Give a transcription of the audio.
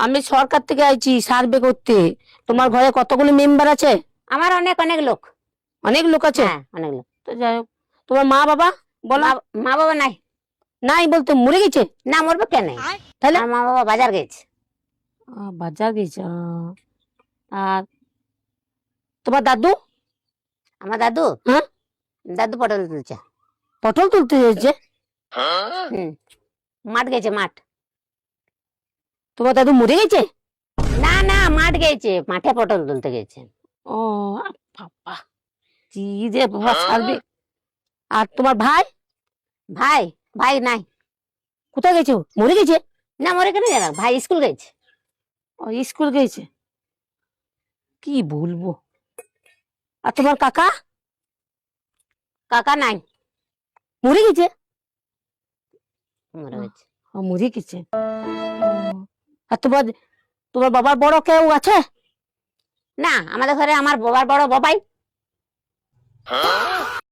আমি সরকার থেকে আইছি সার্ভে করতে। তোমার ঘরে কতগুলো মেম্বার আছে? আমার অনেক অনেক লোক। অনেক লোক আছে? হ্যাঁ, অনেক লোক। তো যাই হোক, তোমার মা বাবা বলো। মা বাবা নাই। নাই বলতে মরে গেছে? না, মরবে কেন? তাহলে আমার মা বাবা বাজার গেছে। বাজার গেছে। আর তোমার দাদু? আমার দাদু? হ্যাঁ, দাদু পটল তুলছে। পটল তুলতে গেছে? মাঠ গেছে, মাঠ। তোমার দাদু মরে গেছে? না না, মাঠ গেছে, মাঠে পটল তুলতে গেছে। ও বাবা, কি যে বাবা সার্ভে। আর তোমার ভাই? ভাই? ভাই নাই। কোথায় গেছে? মরে গেছে? না, মরে কেন যাবে, ভাই স্কুল গেছে। ও স্কুল গেছে। কি বলবো। আর তোমার কাকা? কাকা নাই, মরে গেছে? মরে গেছে। মরে গেছে। আর তোমার তোমার বাবার বড় কেউ আছে? না, আমাদের ঘরে আমার বাবার বড় বাবাই।